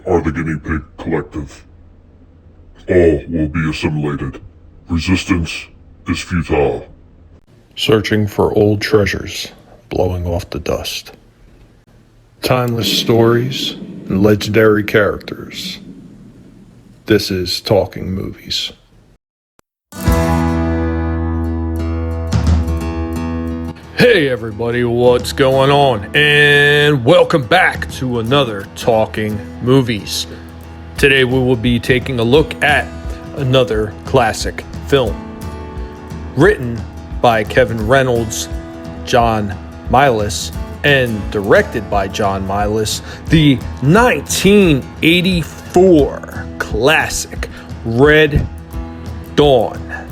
are the Guinea Pig Collective. All will be assimilated. Resistance is futile. Searching for old treasures, blowing off the dust. Timeless stories and legendary characters. This is Talking Movies. Hey everybody, what's going on? And welcome back to another Talking Movies. Today we will be taking a look at another classic film. Written by Kevin Reynolds, John Milius, and directed by John Milius, the 1984 classic Red Dawn.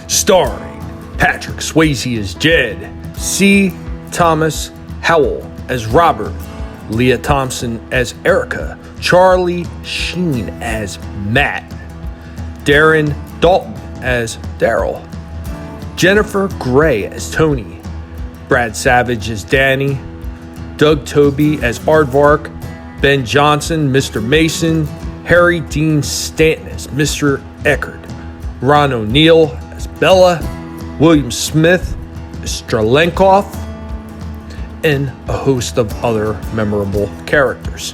Starring Patrick Swayze as Jed, C. Thomas Howell as Robert, Leah Thompson as Erica, Charlie Sheen as Matt, Darren Dalton as Daryl, Jennifer Grey as Tony, Brad Savage as Danny, Doug Toby as Aardvark, Ben Johnson, Mr. Mason, Harry Dean Stanton as Mr. Eckerd, Ron O'Neal as Bella, William Smith, Strelenkov, and a host of other memorable characters.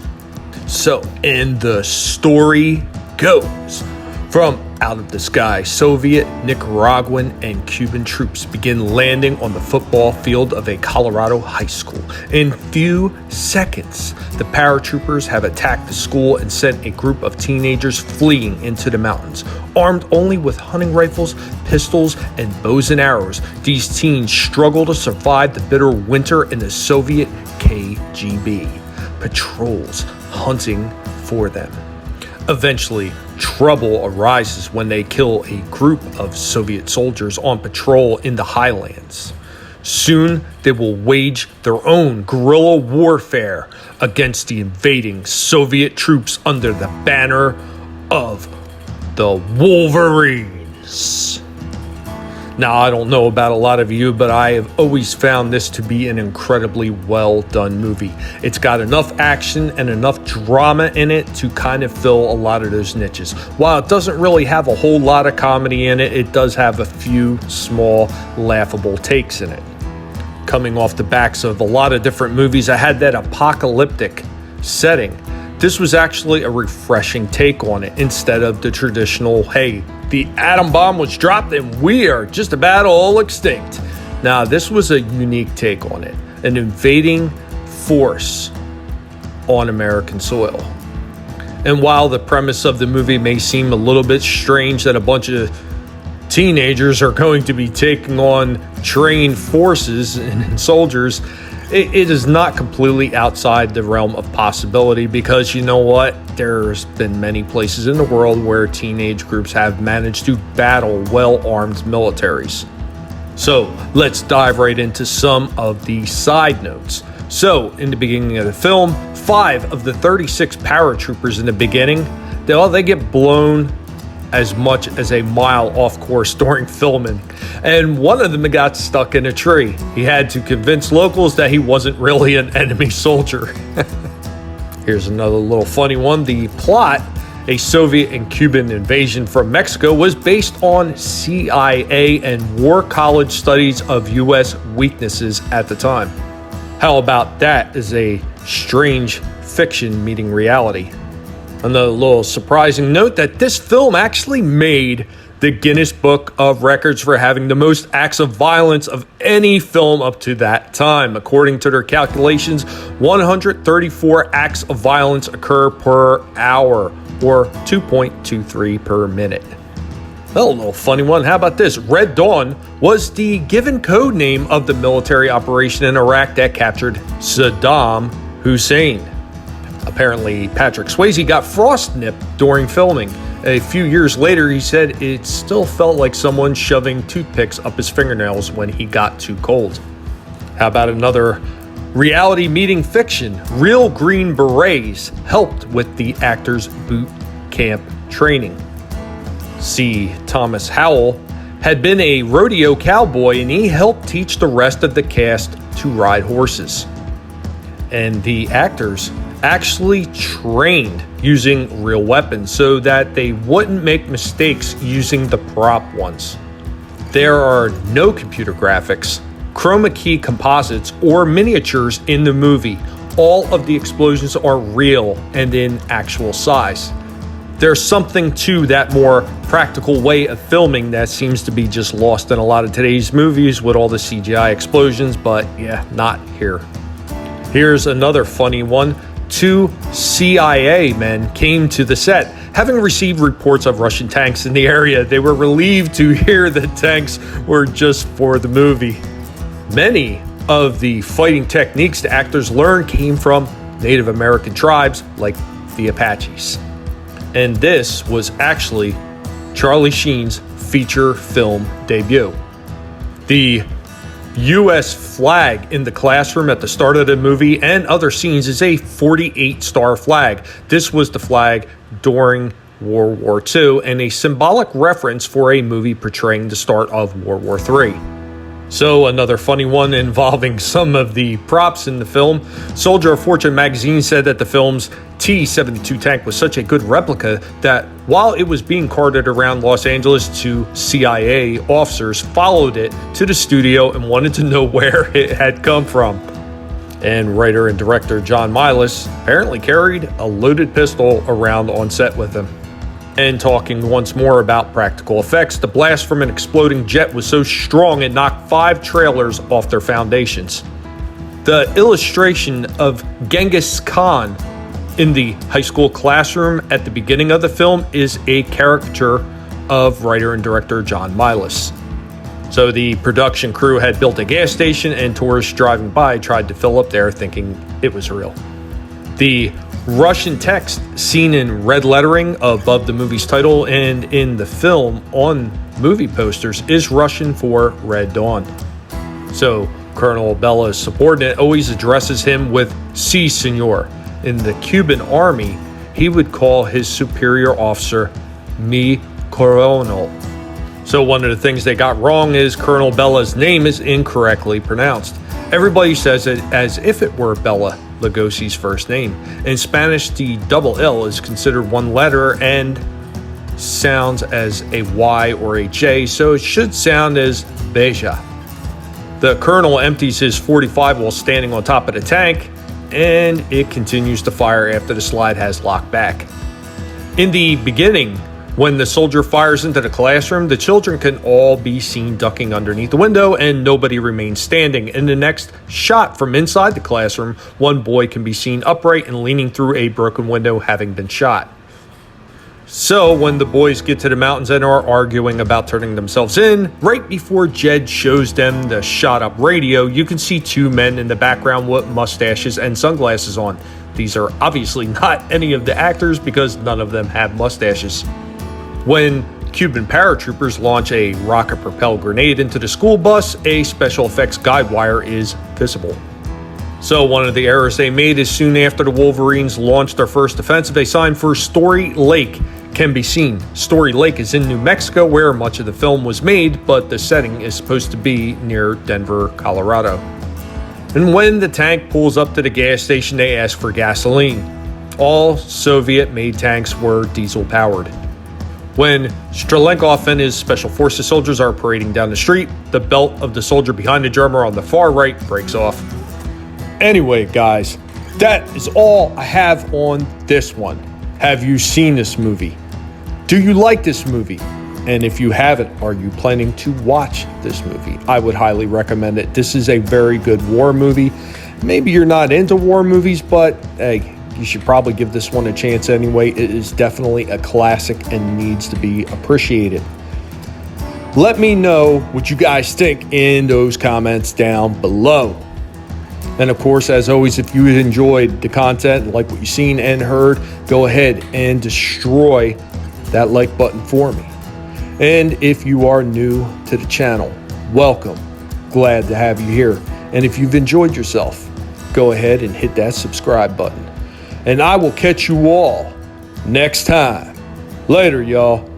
So, and the story goes, from out of the sky, Soviet, Nicaraguan, and Cuban troops begin landing on the football field of a Colorado high school. In few seconds, the paratroopers have attacked the school and sent a group of teenagers fleeing into the mountains. Armed only with hunting rifles, pistols, and bows and arrows, these teens struggle to survive the bitter winter in the Soviet KGB patrols hunting for them. Eventually, trouble arises when they kill a group of Soviet soldiers on patrol in the highlands. Soon, they will wage their own guerrilla warfare against the invading Soviet troops under the banner of the Wolverines. Now, I don't know about a lot of you, but I have always found this to be an incredibly well done movie. It's got enough action and enough drama in it to kind of fill a lot of those niches. While it doesn't really have a whole lot of comedy in it, it does have a few small, laughable takes in it. Coming off the backs of a lot of different movies that had that apocalyptic setting, this was actually a refreshing take on it instead of the traditional, hey, the atom bomb was dropped and we are just about all extinct. Now, this was a unique take on it, an invading force on American soil. And while the premise of the movie may seem a little bit strange that a bunch of teenagers are going to be taking on trained forces and soldiers, it is not completely outside the realm of possibility, because you know what? There's been many places in the world where teenage groups have managed to battle well-armed militaries. So let's dive right into some of the side notes. So in the beginning of the film, 5 of the 36 paratroopers in the beginning, they get blown as much as a mile off course during filming, and one of them got stuck in a tree. He had to convince locals that he wasn't really an enemy soldier. Here's another little funny one. The plot, a Soviet and Cuban invasion from Mexico, was based on CIA and war college studies of U.S. weaknesses at the time. How about that as a strange fiction meeting reality? Another little surprising note that this film actually made the Guinness Book of Records for having the most acts of violence of any film up to that time. According to their calculations, 134 acts of violence occur per hour, or 2.23 per minute. Well, a little funny one. How about this? Red Dawn was the given code name of the military operation in Iraq that captured Saddam Hussein. Apparently, Patrick Swayze got frostnipped during filming. A few years later, he said it still felt like someone shoving toothpicks up his fingernails when he got too cold. How about another reality meeting fiction? Real Green Berets helped with the actors' boot camp training. C. Thomas Howell had been a rodeo cowboy, and he helped teach the rest of the cast to ride horses. And the actors actually trained using real weapons so that they wouldn't make mistakes using the prop ones. There are no computer graphics, chroma key composites, or miniatures in the movie. All of the explosions are real and in actual size. There's something to that more practical way of filming that seems to be just lost in a lot of today's movies with all the CGI explosions, but yeah, not here. Here's another funny one. 2 CIA men came to the set. Having received reports of Russian tanks in the area, they were relieved to hear that tanks were just for the movie. Many of the fighting techniques the actors learned came from Native American tribes like the Apaches. And this was actually Charlie Sheen's feature film debut. The U.S. flag in the classroom at the start of the movie and other scenes is a 48-star flag. This was the flag during World War II and a symbolic reference for a movie portraying the start of World War III. So another funny one involving some of the props in the film. Soldier of Fortune magazine said that the film's T-72 tank was such a good replica that while it was being carted around Los Angeles, 2 CIA officers followed it to the studio and wanted to know where it had come from. And writer and director John Milius apparently carried a loaded pistol around on set with him. And talking once more about practical effects, the blast from an exploding jet was so strong it knocked 5 trailers off their foundations. The illustration of Genghis Khan in the high school classroom at the beginning of the film is a caricature of writer and director John Milius. So the production crew had built a gas station and tourists driving by tried to fill up there thinking it was real. The Russian text seen in red lettering above the movie's title and in the film on movie posters is Russian for Red Dawn. So Colonel Bella's subordinate always addresses him with "Si, senor." In the Cuban army, he would call his superior officer "mi coronel." So one of the things they got wrong is Colonel Bella's name is incorrectly pronounced. Everybody says it as if it were Bela Lugosi's first name. In Spanish, the double L is considered one letter and sounds as a Y or a J, so it should sound as Beja. The colonel empties his .45 while standing on top of the tank, and it continues to fire after the slide has locked back. In the beginning, when the soldier fires into the classroom, the children can all be seen ducking underneath the window and nobody remains standing. In the next shot from inside the classroom, one boy can be seen upright and leaning through a broken window having been shot. So when the boys get to the mountains and are arguing about turning themselves in, right before Jed shows them the shot up radio, you can see 2 men in the background with mustaches and sunglasses on. These are obviously not any of the actors because none of them have mustaches. When Cuban paratroopers launch a rocket-propelled grenade into the school bus, a special effects guide wire is visible. So one of the errors they made is soon after the Wolverines launched their first offensive, a sign for Story Lake can be seen. Story Lake is in New Mexico, where much of the film was made, but the setting is supposed to be near Denver, Colorado. And when the tank pulls up to the gas station, they ask for gasoline. All Soviet-made tanks were diesel-powered. When Strelenkov and his Special Forces soldiers are parading down the street, the belt of the soldier behind the drummer on the far right breaks off. Anyway, guys, that is all I have on this one. Have you seen this movie? Do you like this movie? And if you haven't, are you planning to watch this movie? I would highly recommend it. This is a very good war movie. Maybe you're not into war movies, but hey, you should probably give this one a chance anyway. It is definitely a classic and needs to be appreciated. Let me know what you guys think in those comments down below. And of course, as always, if you enjoyed the content and like what you've seen and heard, go ahead and destroy that like button for me. And if you are new to the channel, welcome. Glad to have you here. And if you've enjoyed yourself, go ahead and hit that subscribe button. And I will catch you all next time. Later, y'all.